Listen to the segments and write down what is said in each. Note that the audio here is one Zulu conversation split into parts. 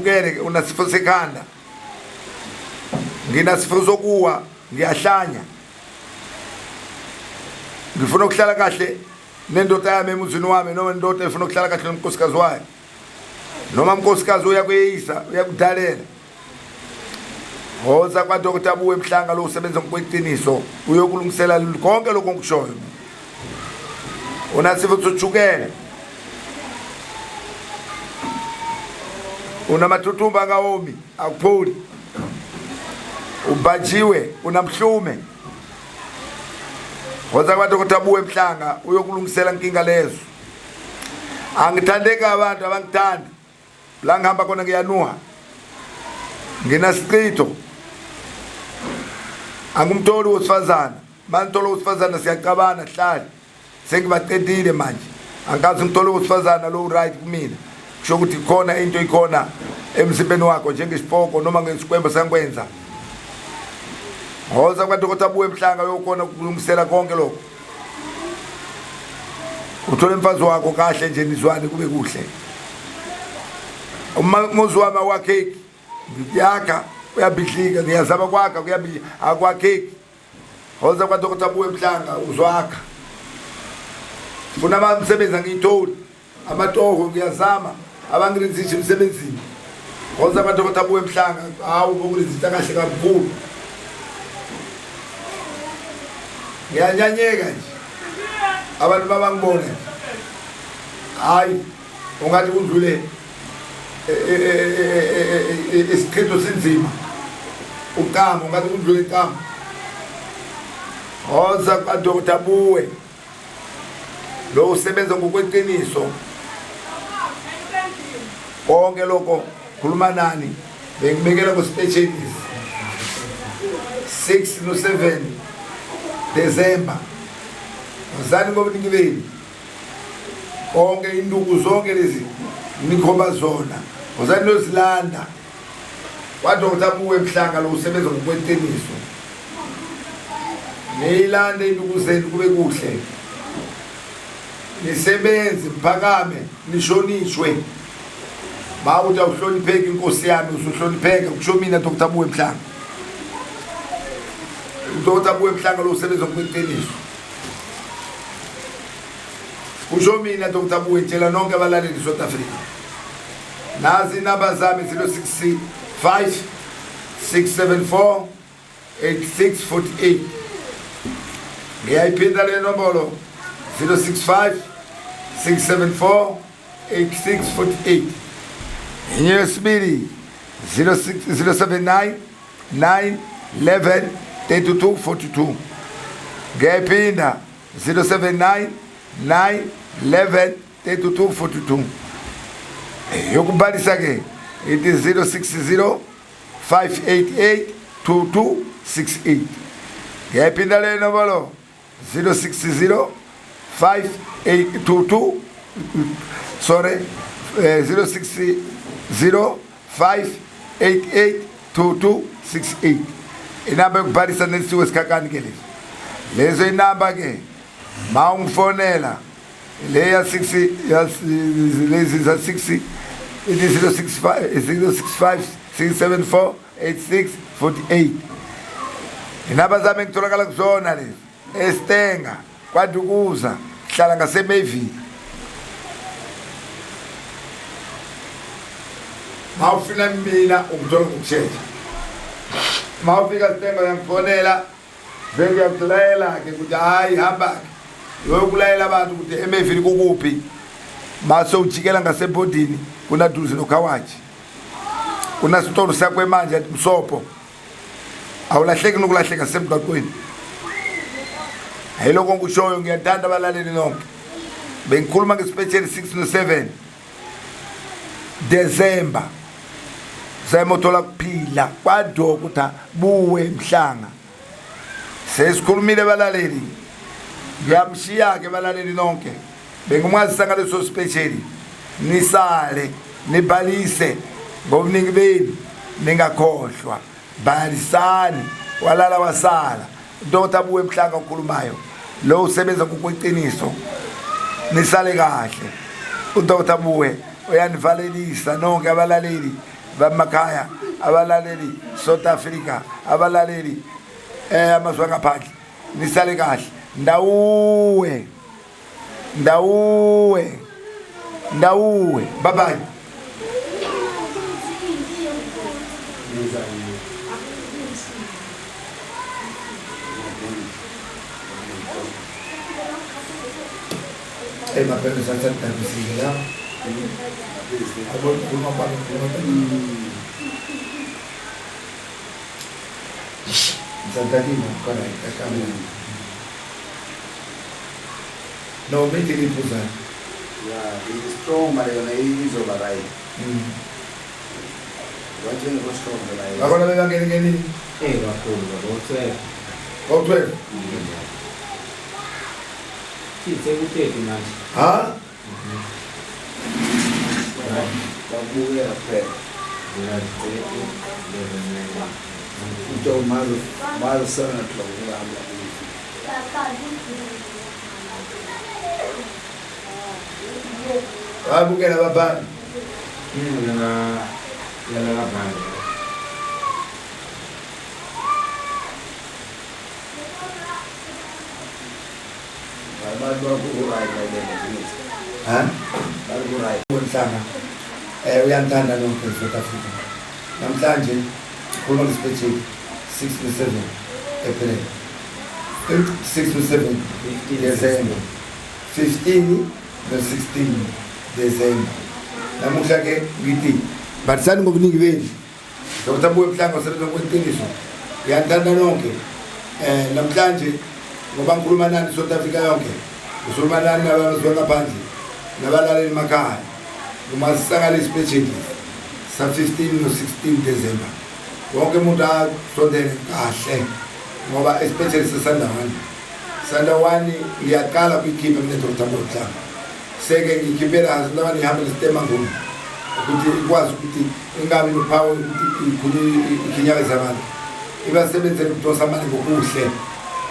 Ngeke unasifo sekhanda. Nginasifo sokuwa, ngiyahlanya. Ngifuna ukuhlala kahle nendoda yami emuzini wami noma indoda efuna ukuhlala kahle nonkosikazi wayo. Noma unkosikazi uyakuyisa, uyakudalela. Hoza kwa Dr. Abuwe Mhlanga lo usebenza ngokweqiniso uyokulungisela konke lokho ngikushoyo. Unasifo sochukela. Unamathuthumba kaomi akuphuli. Ubajiwe unamhlume. Hoza kwa Dr. Abuwe Mhlanga uyokulungisela inkinga lezo. Angithandeka abantu abangithanda. La ngihamba khona ngiyanuha. Nginasiqitho. Angumtholi wesifazana. Mantolo wesifazana siyacabana hlala. Sengibaqedile manje. Angazi ngithole wesifazana lo right kumina. Kusho ukuthi khona into ikhona emzimbeni wakho njengesipoko noma ngesikwembe sangwenza. Hoza kwa Dr. Abuwe Mhlanga uyokhona ukulungisela konke lokho. Uthole umfazi wakho kahle nje nizwane kube kuhle. Umuzi wami wakheki ngiyakha uyabhidlika ngiyazama kwakha kuyabhidlika akwakheki. Hoza kwa Dr. Abuwe Mhlanga uzwakha. Funa abamsebenza ngiyitholi amatoho ngiyazama abangirenzisha emsebenzini. Hoza kwa Dr. Abuwe Mhlanga hawu bokulizita kahle kakhulu. Ngiyanyanyeka nje abantu babangibona hayi ungathi kudlule isikhetho sinzima ukama ungathi kudlule ikama. Hoza kwa Dr. Abuwe lo usebenza ngokweqiniso konke lokho khuluma nani bengibekela ku specialist 6 no 7 December uzani ngobuningi beni konke induku zonke lezi nikhomba zona uzani nozilanda kwa Dr. Abuwe Mhlanga lo usebenza ngokweqiniso nilande induku zenu kube kuhle nisebenze mphakame nishonishwe bawuthi awuhlonipheki inkosi yami usuhlonipheka kusho mina Dr. Abuwe Mhlanga. Dr. Abuwe Mhlanga lo usebenza ngokweqiniso kusho mina Dr. Abuwe tshela nonke abalaleli South Africa nazi inamba zami 065 674 8648 ngiyayiphinda le nombolo 065 674 8648 inye yesibili 079 911 3242 ngiyayiphinda 079 911 3242 yokubhalisa ke it is 060 588 2268 ngiyayiphinda le nombolo 060 5822 sorry 060 588 2268 inamba yokubhalisa nesizwe sikakani ke lezo inamba ke mawungifonela leya 60 lezi za 60 it is 065 674 8648 inamba zami ngitholakala kuzona lezi eStenga kwaDukuza hlala ngaseMavie. Mawufika mina ukuthola ukushesha. Mawufika Stenga uyangifonela bese uyakulayela ke ukuthi hayi hamba yokulayela abantu ukuthi eMavie kukuphi mase ujikela ngasebhodini kunaduze noKhawaji. Kunasitolo sakwe manje Msopo. Awulahleki nokulahleka semgaqweni. Hello konkushoyo ngiyathanda abalaleli nonke. Bengikhuluma ngespecial 6 no 7 December. Sayimothola kuphila kwa Dr. Abuwe Mhlanga. Sesikhulumile abalaleli. Ngiyamshiya ke abalaleli nonke. Bengumazisa ngaleso special. Nisale, nibhalise ngobuningi beni ningakhohlwa. Bhalisani walala wasala. Dr. Abuwe Mhlanga ukhulumayo lo usebenza ngokweqiniso nisale kahle. uDr. Abuwe uyanivalelisa nonke abalaleli bamakhaya abalaleli South Africa abalaleli amazwe ngaphandle nisale kahle ndawuwe bye bye. Ma per questa certa possibilità Sant'Adino corretta cambia no metti di posare is strong ma non è isola Guarda lo strong dai ma quando aveva che va curva o 12 sì sei utile ah la buia per então mal sana tunaona bukela babani yana banda uyantanda nonke South Africa namhlanje khona ispecial 6 no 7 April 6 no 7 December 15 no 16 December namuhla ke ngithi barisani ngobuningi benu Dr. Buwe Mhlanga osebenza ngokweqiniso uyantanda nonke namhlanje ngoba ngikhuluma nani South Africa yonke ukhuluma nani nabazwe ngaphandle nabalaleli emakhaya uma sisakala ispecial sa 15 no 16 December wonke umuntu asondele kahle ngoba especially sesanda wani ngiyaqala kwikhipha mina Dr. Buwe Mhlanga seke ngikhipela ndaba nihamba nesitema ngoku ukuthi ikwazi ukuthi ingabi nopower ukuthi ikhulu ikinyakeza abantu ibasebenzele ukudosa amali ngokuhle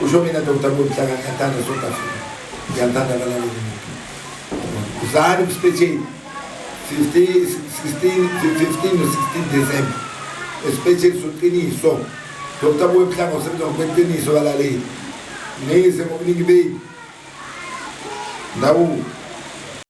usho mina Dr. Buwe Mhlanga ngiyathanda South Africa ngiyathanda abalaleli uzani special 15 no 16 December especially soqiniso Dr. Buwe Mhlanga usebenza ngokweqiniso balaleli neze ngobuningi benu ndawo